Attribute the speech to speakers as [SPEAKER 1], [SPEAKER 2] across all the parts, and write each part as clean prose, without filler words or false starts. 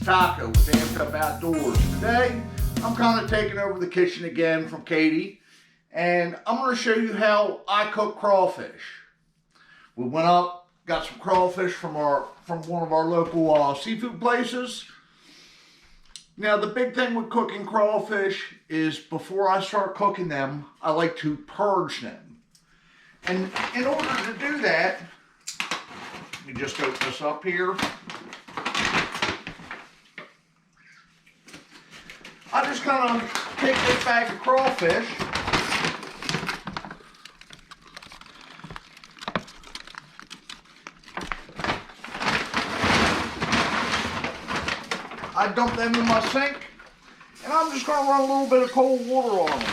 [SPEAKER 1] Taco with Amped Up Outdoors. Today, I'm kind of taking over the kitchen again from Katie, and I'm going to show you how I cook crawfish. We went up, got some crawfish from one of our local seafood places. Now, the big thing with cooking crawfish is before I start cooking them, I like to purge them. And in order to do that, let me just open this up here. I just kind of take this bag of crawfish, I dump them in my sink, and I'm just going to run a little bit of cold water on them.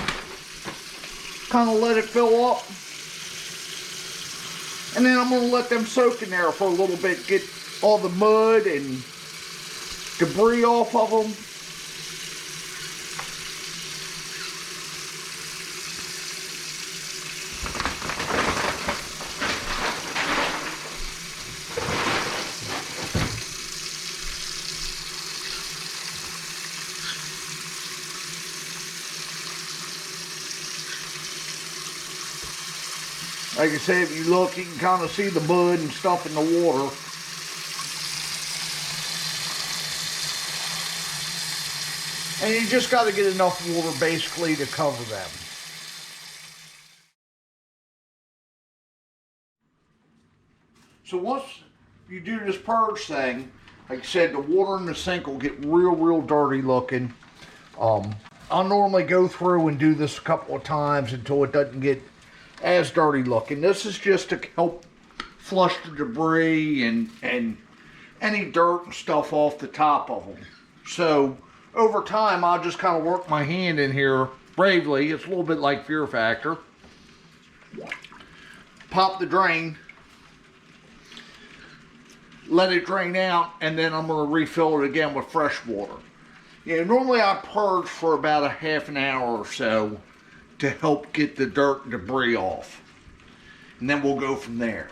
[SPEAKER 1] Kind of let it fill up, and then I'm going to let them soak in there for a little bit, get all the mud and debris off of them. Like I say, if you look, you can kind of see the mud and stuff in the water. And you just got to get enough water basically to cover them. So once you do this purge thing, like I said, the water in the sink will get real dirty looking. I'll normally go through and do this a couple of times until it doesn't get as dirty looking. This is just to help flush the debris and any dirt and stuff off the top of them. So over time, I'll just kind of work my hand in here bravely. It's a little bit like Fear Factor. Pop the drain, let it drain out, and then I'm going to refill it again with fresh water. Yeah, normally I purge for about a half an hour or so to help get the dirt and debris off. And then we'll go from there.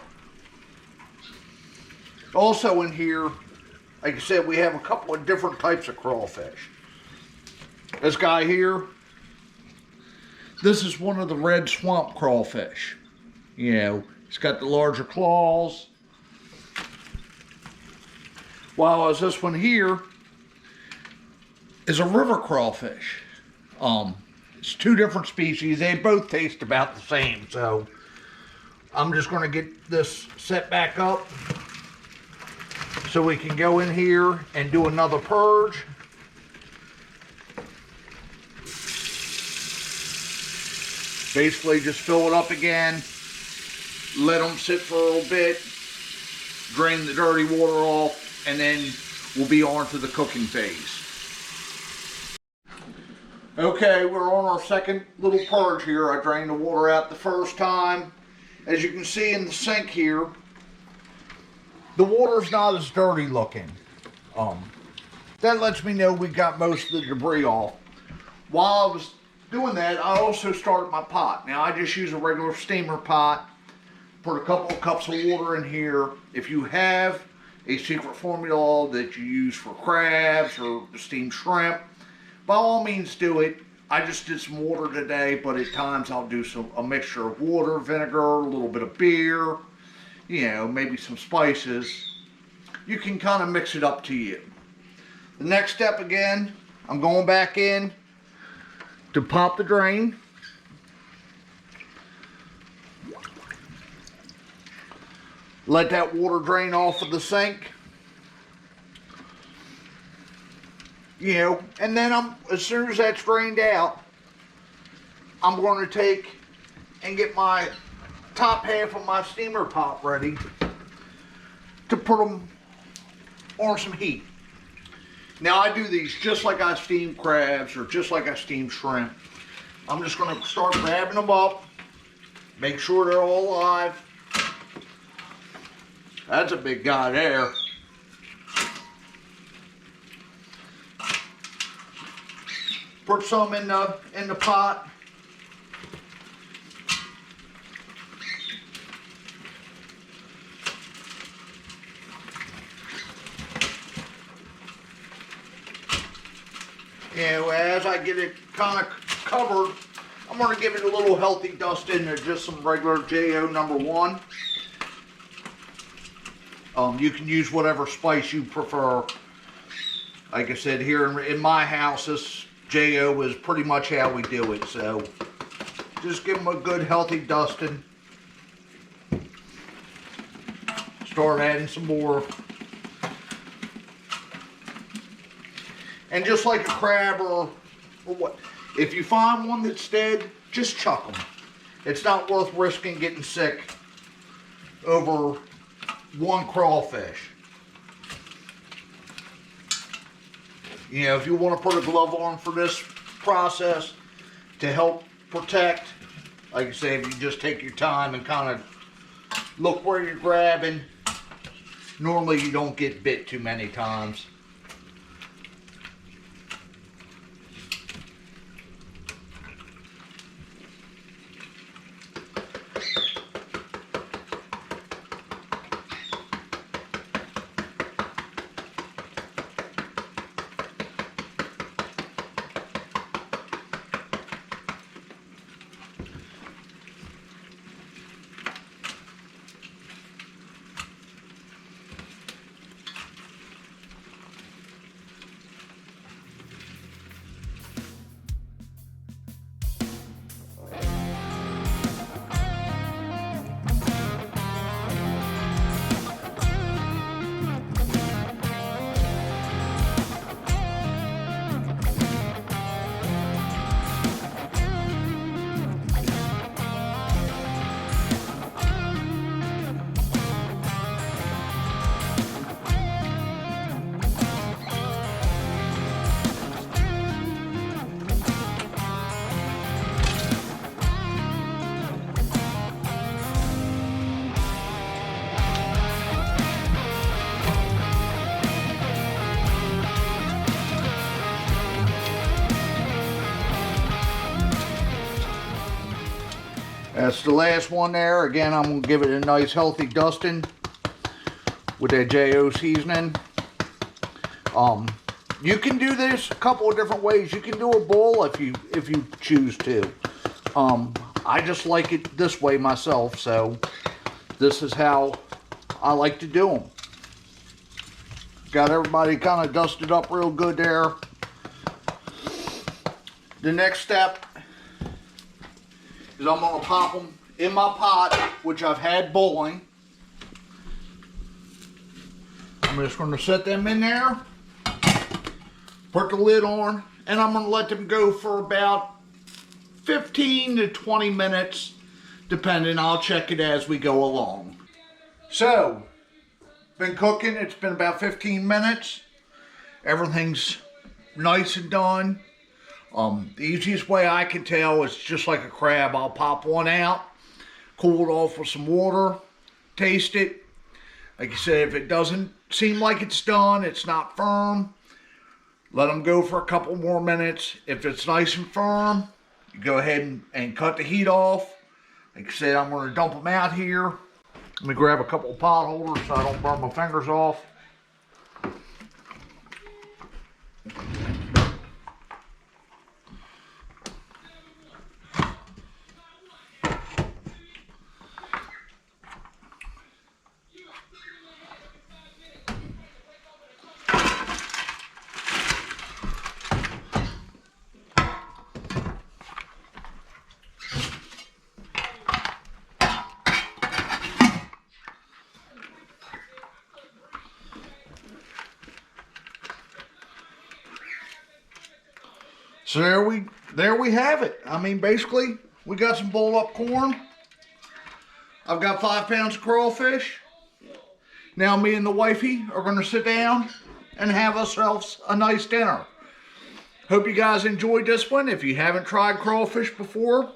[SPEAKER 1] Also in here, like I said, we have a couple of different types of crawfish. This guy here, this is one of the red swamp crawfish. You know, it's got the larger claws. While this one here is a river crawfish. It's two different species. They both taste about the same. So I'm just going to get this set back up so we can go in here and do another purge. Basically just fill it up again, let them sit for a little bit, drain the dirty water off, and then we'll be on to the cooking phase. Okay, we're on our second little purge here. I drained the water out the first time. As you can see in the sink here, the water's not as dirty looking. That lets me know we got most of the debris off. While I was doing that, I also started my pot. Now I just use a regular steamer pot. Put a couple of cups of water in here. If you have a secret formula that you use for crabs or steamed shrimp, by all means do it. I just did some water today, but at times I'll do a mixture of water, vinegar, a little bit of beer, you know, maybe some spices. You can kind of mix it up to you. The next step again, I'm going back in to pop the drain. Let that water drain off of the sink. You know, and then as soon as that's drained out, I'm going to take and get my top half of my steamer pot ready to put them on some heat. Now I do these just like I steam crabs or just like I steam shrimp. I'm just going to start grabbing them up, make sure they're all alive. That's a big guy there. Put some in the pot. You know, as I get it kind of covered, I'm going to give it a little healthy dust in there, just some regular JO #1. You can use whatever spice you prefer. Like I said, here in my house, this JO is pretty much how we do it. So just give them a good healthy dusting. Start adding some more. And just like a crab or what, if you find one that's dead, just chuck them. It's not worth risking getting sick over one crawfish. You know, if you want to put a glove on for this process to help protect, like I say, if you just take your time and kind of look where you're grabbing, normally you don't get bit too many times. That's the last one there. Again, I'm going to give it a nice healthy dusting with that JO seasoning. You can do this a couple of different ways. You can do a bowl if you choose to. I just like it this way myself, so this is how I like to do them. Got everybody kind of dusted up real good there. The next step is I'm going to pop them in my pot, which I've had boiling. I'm just going to set them in there, put the lid on, and I'm going to let them go for about 15 to 20 minutes, depending. I'll check it as we go along. So, been cooking. It's been about 15 minutes. Everything's nice and done. The easiest way I can tell is just like a crab. I'll pop one out, cool it off with some water, taste it. Like I said, if it doesn't seem like it's done, it's not firm, let them go for a couple more minutes. If it's nice and firm, you go ahead and cut the heat off. Like I said, I'm going to dump them out here. Let me grab a couple of pot holders so I don't burn my fingers off. So there we have it. I mean, basically, we got some boiled up corn. I've got 5 pounds of crawfish. Now me and the wifey are going to sit down and have ourselves a nice dinner. Hope you guys enjoyed this one. If you haven't tried crawfish before,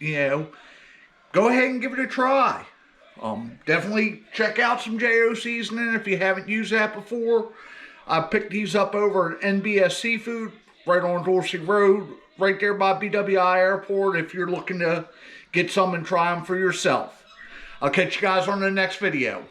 [SPEAKER 1] go ahead and give it a try. Definitely check out some JO seasoning if you haven't used that before. I picked these up over at NBS Seafood, right on Dorsey Road, right there by BWI Airport, if you're looking to get some and try them for yourself. I'll catch you guys on the next video.